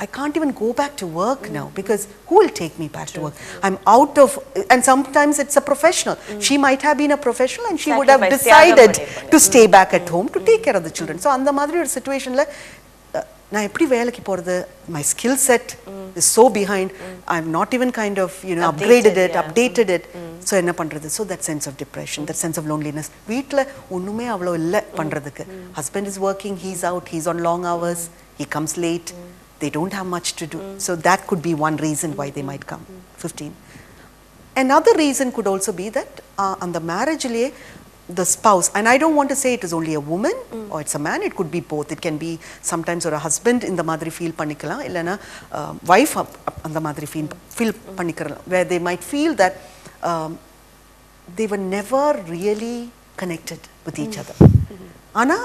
I can't even go back to work now because who will take me back to work? I'm out of, and sometimes it's a professional. She might have been a professional and she would have Sacrifice, decided தியாகம் பண்ணிருப்பாங்க. to stay back at home to take care of the children. So அந்த மாதிரி ஒரு situationல நான் எப்படி வேலைக்கு போறது? My skill set is so behind. I'm not even kind of, you know, upgraded it, updated it. So என்ன பண்றது? So that sense of depression, that sense of loneliness. வீட்ல ஒண்ணுமே அவ்வளோ இல்லை பண்றதுக்கு. Husband is working, he's out, he's on long hours, he comes late. They don't have much to do. So that could be one reason why they might come. 15. Another reason could also be that on the marriage the spouse, and I don't want to say it is only a woman or it's a man, it could be both. It can be sometimes or a husband in the madri feel panikalam illana wife on the madri feel panikalam, where they might feel that they were never really connected with each other. Ana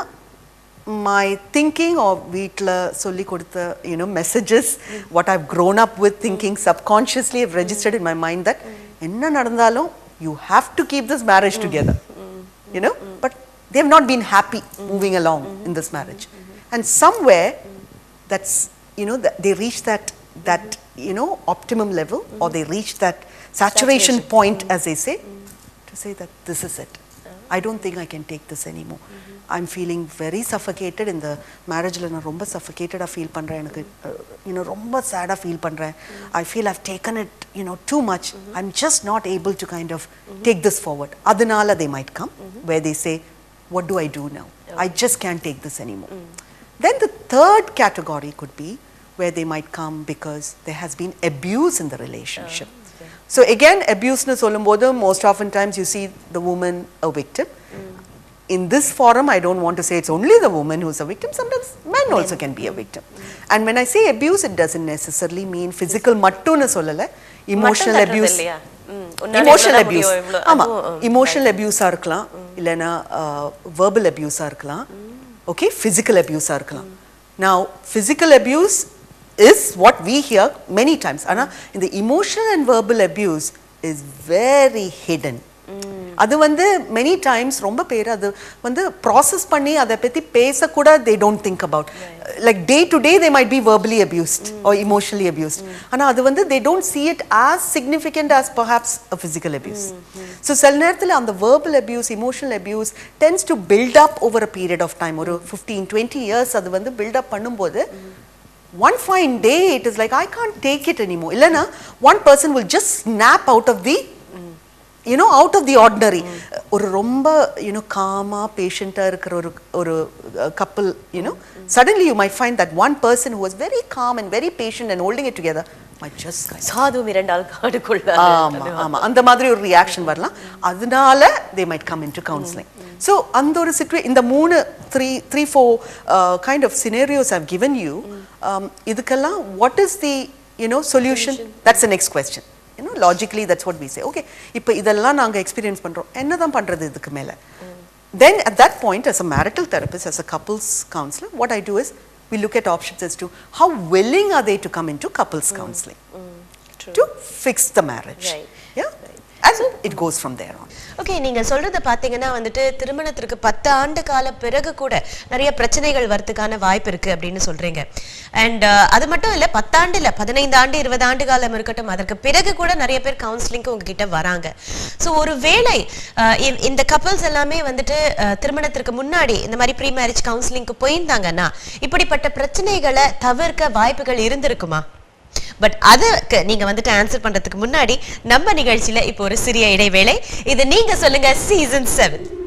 my thinking or வீட்ல சொல்லி கொடுத்த, you know, messages, what I've grown up with thinking subconsciously have registered in my mind that என்ன நடந்தாலும் you have to keep this marriage together, you know, but they have not been happy moving along in this marriage, and somewhere that's, you know, they reach that you know, optimum level, or they reach that saturation point, as they say, to say that this is it. I don't think I can take this anymore. I'm feeling very suffocated in the marriage. நான் ரொம்ப suffocated feel பண்றேன். எனக்கு you know, ரொம்ப sad feel பண்றேன். I feel I've taken it, you know, too much. I'm just not able to kind of take this forward. அதனால they might come where they say, what do I do now? I just can't take this anymore. Then the third category could be where they might come because there has been abuse in the relationship. So again, abuse nu solumbodhu most often times you see the woman a victim. In this forum, I don't want to say it's only the woman who's a victim. Sometimes men also can be a victim. And when I say abuse, it doesn't necessarily mean physical mattu nu sollala. Emotional abuse. Emotional abuse. Ama, emotional abuse ah irkalam, illana verbal abuse ah irkalam. Okay, physical abuse ah irkalam. Now, physical abuse is what we hear many times. Ana in the emotional and verbal abuse is very hidden. அது வந்து many times ரொம்ப பேர் அது வந்து process பண்ணி அதை பத்தி பேச கூட they don't think about. Like day to day they might be verbally abused or emotionally abused. ஆனா அது வந்து they don't see it as significant as perhaps a physical abuse. So சில நேரத்துல அந்த verbal abuse, emotional abuse tends to build up over a period of time. ஒரு 15-20 years அது வந்து build up பண்ணும்போது one fine day it is like I can't take it anymore. Illana one person will just snap out of the, you know, out of the ordinary. ஒரு ரொம்ப, you know, calma patient இருக்கிற ஒரு couple, you know, suddenly you might find that one person who was very calm and very patient and holding it together might just kind of சாது மிரண்டால் காடுக்குள்ள. ஆமா அந்த மாதிரி ஒரு reaction வரலாம். அதனால they might come into counseling. So அந்த ஒரு இந்த 3-4 kind of scenarios I've given you, இதுக்கெல்லாம் what is the, you know, solution? That's the next question. You know, logically that's what we say. Okay, இப்போ இதெல்லாம் நாங்க experience பண்றோம், என்னதான் பண்றது இதுக்கு மேல? Then at that point, as a marital therapist, as a couples counselor, what I do is we look at options as to how willing are they to come into couples counseling to fix the marriage. Right. Yeah, and it goes from there on. Okay, நீங்க சொல்றத பாத்தீங்கன்னா வந்துட்டு திருமணத்திற்கு 10 ஆண்டு கால பிறகு கூட நிறைய பிரச்சனைகள் வரதுக்கான வாய்ப்பு இருக்கு அப்படின்னு சொல்றீங்க. அண்ட் அது மட்டும் இல்ல, 10 ஆண்டு இல்ல, 15 ஆண்டு 20 ஆண்டு காலம் இருக்கட்டும், அதற்கு பிறகு கூட நிறைய பேர் கவுன்சிலிங்க்கு உங்ககிட்ட வராங்க. ஸோ ஒரு வேளை இந்த கப்பல்ஸ் எல்லாமே வந்துட்டு திருமணத்திற்கு முன்னாடி இந்த மாதிரி ப்ரீ மேரேஜ் கவுன்சிலிங்க்கு போயிருந்தாங்கன்னா இப்படிப்பட்ட பிரச்சனைகளை தவிர்க்க வாய்ப்புகள் இருந்திருக்குமா? பட் அதுக்கு நீங்க வந்துட்டு ஆன்சர் பண்றதுக்கு முன்னாடி நம்ம நிகழ்ச்சியில இப்போ ஒரு சிறிய இடைவேளை. இது நீங்க சொல்லுங்க சீசன் 7.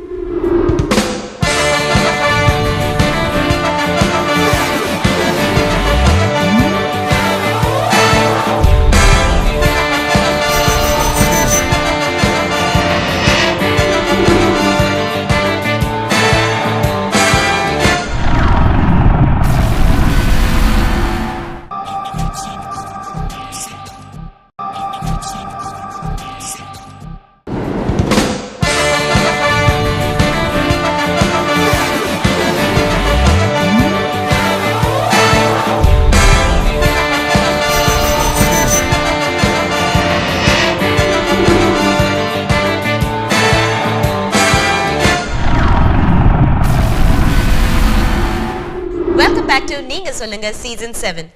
நீங்க சொல்லுங்க சீசன் 7.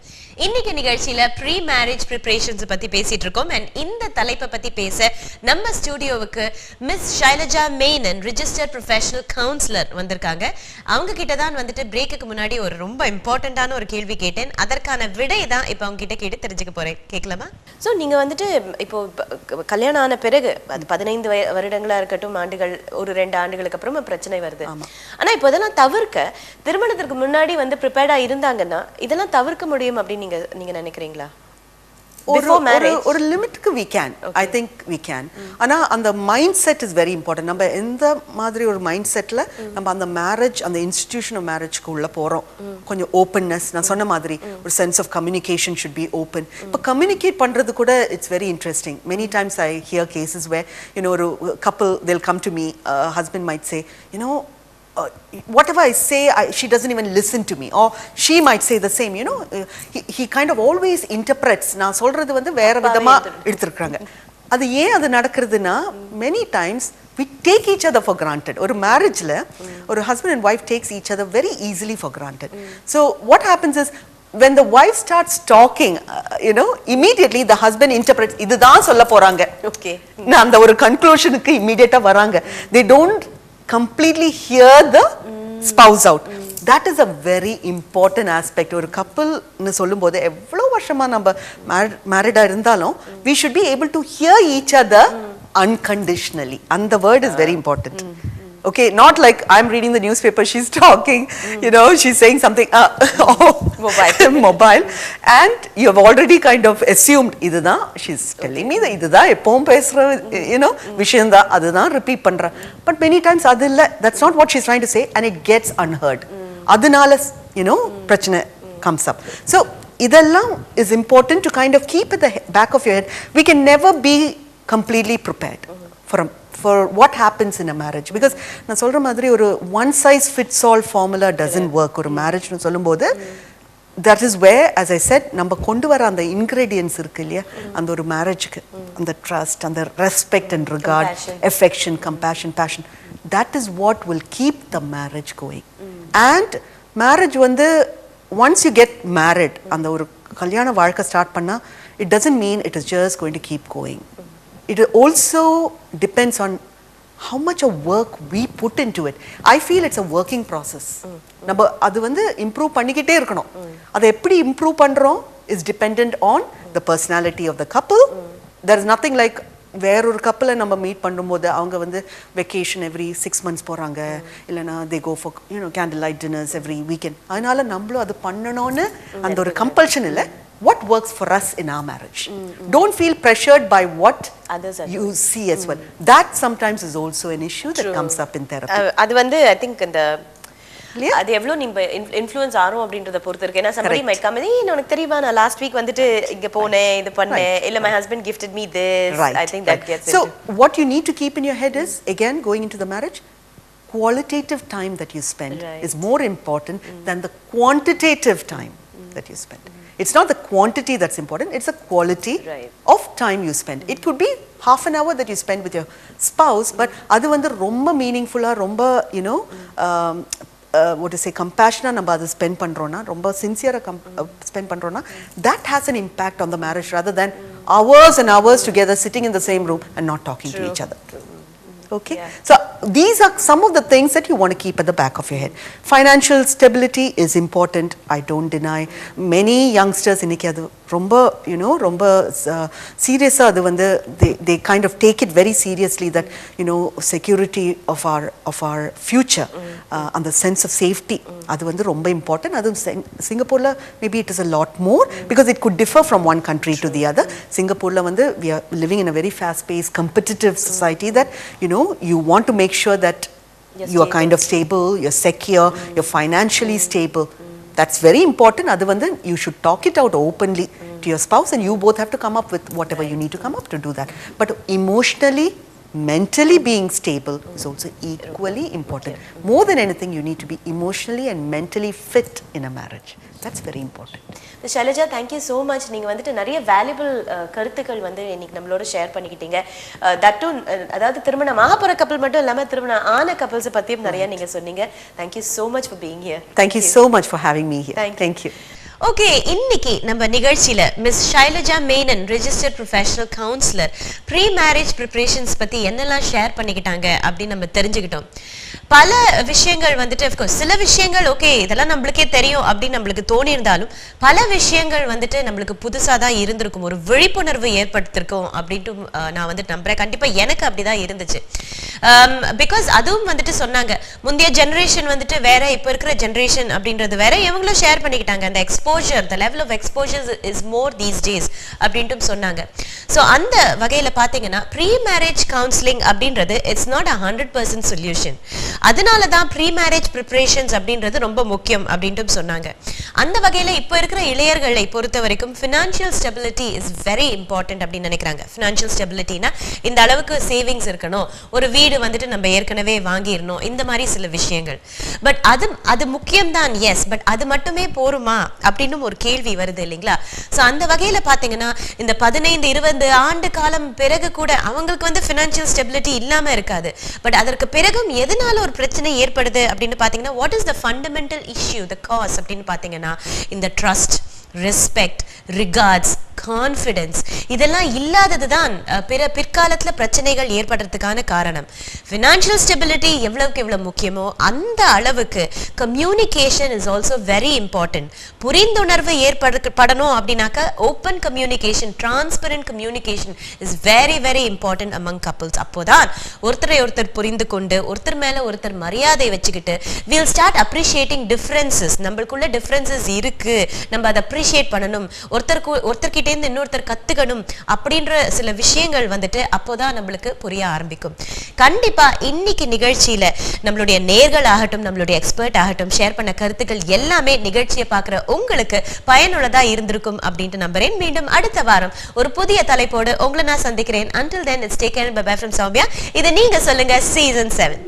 இன்னைக்கு நிகழ்ச்சியில ப்ரீ மேரேஜ் ப்ரிப்பரேஷன்ஸ் பத்தி பேசிட்டு இருக்கோம். அண்ட் இந்த தலைப்பை பத்தி பேச நம்ம ஸ்டுடியோவுக்கு miss Shailaja Menon, registered professional counsellor வந்திருக்காங்க. அவங்க கிட்ட தான் வந்துட்டு பிரேக்குக்கு முன்னாடி ஒரு ரொம்ப இம்பார்ட்டன்டான ஒரு கேள்வி கேட்டேன். அதற்கான விடை தான் இப்போ அவங்க கிட்ட கேட்டு தெரிஞ்சுக்க போறேன். கேட்கலாமா? ஸோ நீங்க வந்துட்டு இப்போ கல்யாணம் ஆன பிறகு அது 15 வருடங்களா இருக்கட்டும், ஆண்டுகள், ஒரு 2 ஆண்டுகளுக்கு அப்புறமா பிரச்சனை வருது. ஆனா இப்போ இதெல்லாம் தவிர்க்க திருமணத்திற்கு முன்னாடி வந்து ப்ரிப்பேர்டா இருந்தாங்கன்னா இதெல்லாம் தவிர்க்க முடியும் அப்படின்னு நீங்க நினைக்கிறீங்களா? ஒரு லிமிட்க்கு we can. I think we can. ஆனா அந்த mind set is very important. நம்ம எந்த மாதிரி ஒரு மைண்ட் செட்ல நம்ம அந்த மேரேஜ், அந்த இன்ஸ்டிடியூஷன் ஆஃப் மேரேஜ்க்கு உள்ள போறோம். கொஞ்சம் ஓப்பன்னஸ், நான் சொன்ன மாதிரி ஒரு sense of communication should be open. இப்போ கம்யூனிகேட் பண்றது கூட it's very interesting. Many times I hear cases where ஒரு couple they'll come to me, husband might say, whatever I say, she doesn't even listen to me, or she might say the same. He kind of always interprets. நான் சொல்றது வந்து வேற விதமா எடுத்துக்கிறாங்க. அது ஏன் அது நடக்குதுன்னா, many times we take each other for granted. ஒரு marriageல ஒரு husband and wife takes each other very easily for granted. So what happens is, when the wife starts talking, immediately the husband interprets, இதுதான் சொல்ல போறாங்க. Okay. நான் அந்த ஒரு கன்க்ளூஷனுக்கு இமிடியேட்டா வராங்க. They don't completely hear the spouse out. That is a very important aspect. ஒரு couple னு சொல்லும்போது எவ்வளவு வருஷமா நம்ம married இருந்தாலும் we should be able to hear each other unconditionally. And the word is very important. Okay, not like I'm reading the newspaper, she's talking, she's saying something mobile, and you have already kind of assumed idudha, she's telling me that idudha eppom pesra விஷயம் தான், அதுதான் repeat பண்றா. But many times அது இல்ல, that's not what she's trying to say, and it gets unheard. அதனால பிரச்சனை comes up. So இதெல்லாம் is important to kind of keep at the back of your head. We can never be completely prepared for what happens in a marriage, because நான் சொல்ற மாதிரி ஒரு one size fits all formula doesn't work. ஒரு marriage னு சொல்லும்போது that is where, as I said, நம்ம கொண்டு வர அந்த ingredients இருக்கு இல்லையா, அந்த ஒரு marriageக்கு, அந்த trust, அந்த respect and regard, affection, compassion, passion, that is what will keep the marriage going. And marriage வந்து once you get married, அந்த ஒரு கல்யாண வாழ்க்கை ஸ்டார்ட் பண்ணா, it doesn't mean it is just going to keep going. It also depends on how much of work we put into it. I feel it's a working process. நம்ம அது வந்து improve பண்ணிக்கிட்டே இருக்கணும். அதை எப்படி இம்ப்ரூவ் பண்றோம் is dependent on the personality of the couple. There is nothing like வேற ஒரு கப்பலை நம்ம மீட் பண்ணும்போது அவங்க வந்து வெக்கேஷன் எவ்ரி 6 months போறாங்க, இல்லைன்னா they go for candle light dinners every weekend. அதனால நம்மளும் அது பண்ணணும்னு அந்த ஒரு கம்பல்ஷன் இல்லை. What works for us in our marriage? Don't feel pressured by what others are you see as well. That sometimes is also an issue that comes up in therapy. அது வந்து I think இந்த அது எவ்வளவு நீங்க influence ஆகும் அப்படின்றத பொறுத்து இருக்கு. ஏன்னா somebody might come and உனக்கு தெரியுமா, நான் லாஸ்ட் வீக் வந்துட்டு இங்க போனேன், இது பண்ணேன், இல்ல my husband gifted me this. I think that gets so what you need to keep in your head is, again, going into the marriage, qualitative time that you spend is more important than the quantitative time that you spend. It's not the quantity that's important, it's the quality of time you spend. It could be half an hour that you spend with your spouse, but அது வந்து ரொம்ப மீனிங்ஃபுல்லா, ரொம்ப what to say, compassionate நம்ம அதை spend பண்றோம்னா, ரொம்ப சின்சியரா spend பண்றோம்னா, that has an impact on the marriage rather than hours and hours together sitting in the same room and not talking to each other. Okay, so these are some of the things that you want to keep at the back of your head. Financial stability is important, I don't deny. Many youngsters இன்னைக்கு அது ரொம்ப ரொம்ப சீரியஸா அது வந்து they kind of take it very seriously, that security of our future, and the sense of safety, அது வந்து ரொம்ப important. அது சிங்கப்பூர்ல maybe it is a lot more, because it could differ from one country to the other. சிங்கப்பூர்ல வந்து we are living in a very fast paced competitive society, that you want to make sure that you are kind of stable, you're secure, you're financially stable. That's very important. Adu vandu you should talk it out openly to your spouse, and you both have to come up with whatever you need to come up to do that. But emotionally, mentally being stable is also equally important. More than anything, you need to be emotionally and mentally fit in a marriage. That's very important. Shailaja, thank you so much. நீங்கள் வந்துட்டு நிறைய valuable கருத்துக்கள் வந்து இன்னைக்கு நம்மளோட share பண்ணிக்கிட்டீங்க. தட்டும் அதாவது திருமணம் ஆக போகிற கப்பல் மட்டும் இல்லாமல் திருமணம் ஆன கப்பல்ஸை பற்றியும் நிறைய நீங்கள் சொன்னீங்க. Thank you so much for being here. Thank you so much for having me here. Thank you. Okay, இன்னைக்கு நம்ம நிகழ்ச்சியில miss Shailaja Menon, registered professional counsellor, pre marriage preparations பத்தி என்னெல்லாம் ஷேர் பண்ணிக்கிட்டாங்க அப்படின்னு நம்ம தெரிஞ்சுக்கிட்டோம். பல விஷயங்கள் வந்துட்டு அஃப்கோர்ஸ் சில விஷயங்கள் ஓகே இதெல்லாம் நம்மளுக்கே தெரியும் அப்படின்னு நம்மளுக்கு தோணி இருந்தாலும் பல விஷயங்கள் வந்துட்டு நம்மளுக்கு புதுசாக தான் இருந்திருக்கும், ஒரு விழிப்புணர்வு ஏற்படுத்திருக்கோம் அப்படின்ட்டு நான் வந்துட்டு நம்புறேன். கண்டிப்பா எனக்கு அப்படிதான் இருந்துச்சு. பிகாஸ் அதுவும் வந்துட்டு சொன்னாங்க, முந்தைய ஜெனரேஷன் வந்துட்டு வேற, இப்போ இருக்கிற ஜெனரேஷன் அப்படின்றது வேற, இவங்களும் ஷேர் பண்ணிக்கிட்டாங்க. அந்த exposure, the level of exposure is more these days அப்படின்ட்டு சொன்னாங்க. ஸோ அந்த வகையில் பார்த்தீங்கன்னா ப்ரீ மேரேஜ் கவுன்சிலிங் அப்படின்றது இட்ஸ் நாட் 100% சொல்யூஷன். அதனால தான் ப்ரீ மேரேஜ் ப்ரிப்பரேஷன்ஸ் அப்படின்றது ரொம்ப முக்கியம் அப்படின்ட்டு சொன்னாங்க. அந்த வகையில் இப்போ இருக்கிற இளையர்களை பொறுத்த வரைக்கும் financial stability is very important அப்படின்னு நினைக்கிறாங்க. ஃபினான்ஷியல் ஸ்டெபிலிட்டினா இந்த அளவுக்கு சேவிங்ஸ் இருக்கணும், ஒரு வீடு வந்துட்டு நம்ம ஏற்கனவே வாங்கிடணும், இந்த மாதிரி சில விஷயங்கள். பட் அது முக்கியம்தான், எஸ். பட் அது மட்டுமே போருமா அப்படின்னு ஒரு கேள்வி வருது இல்லைங்களா? ஸோ அந்த வகையில் பார்த்தீங்கன்னா இந்த 15-20 ஆண்டு காலம் பிறகு கூட அவங்களுக்கு வந்து ஃபினான்ஷியல் ஸ்டெபிலிட்டி இல்லாமல் இருக்காது. பட் அதற்கு பிறகும் எதனால ஒரு பிரச்சனை ஏற்படுது அப்படின்னு பார்த்தீங்கன்னா what is the fundamental issue, the cause அப்படின்னு பார்த்தீங்கன்னா இந்த ட்ரஸ்ட், ரெஸ்பெக்ட், ரிகார்ட்ஸ், கான்ஃபிடன்ஸ் இதெல்லாம் இல்லாதது தான் பிற்காலத்தில் பிரச்சனைகள் ஏற்படுறதுக்கான காரணம். ஃபினான்ஷியல் ஸ்டெபிலிட்டி எவ்வளவுக்கு எவ்வளவு முக்கியமோ அந்த அளவுக்கு communication is also very important. புரிந்துணர்வு ஏற்படணும் அப்படின்னாக்கா open communication, transparent communication is very very important among couples. அப்போதான் ஒருத்தரை ஒருத்தர் புரிந்து கொண்டு ஒருத்தர் மேல ஒருத்தர் மரியாதை வச்சுக்கிட்டு வில் ஸ்டார்ட் அப்ரிஷியேட்டிங் டிஃபரன்சஸ். நம்மளுக்குள்ள டிஃபரன்சஸ் இருக்கு, நம்ம அதை அப்ரிஷியேட் பண்ணணும், ஒருத்தர்கிட்ட இருந்து இன்னொருத்தர் கத்துக்கணும் அப்படின்ற சில விஷயங்கள் வந்துட்டு அப்போதான் நம்மளுக்கு புரிய ஆரம்பிக்கும். கண்டிப்பா இன்னைக்கு நிகழ்ச்சியில நம்மளுடைய நேர்கள் ஆகட்டும், நம்மளுடைய எக்ஸ்பர்ட் ஆகட்டும் ஷேர் பண்ண கருத்துக்கள் எல்லாமே நிகழ்ச்சியை பார்க்குற உங்களுக்கு பயனுள்ளதா இருந்திருக்கும் அப்படின்ட்டு நம்புறேன். மீண்டும் அடுத்த வாரம் ஒரு புதிய தலைப்போடு உங்களை நான் சந்திக்கிறேன். Until then, it's take care and bye bye from Soumya. இது நீங்க சொல்லுங்க சீசன் 7.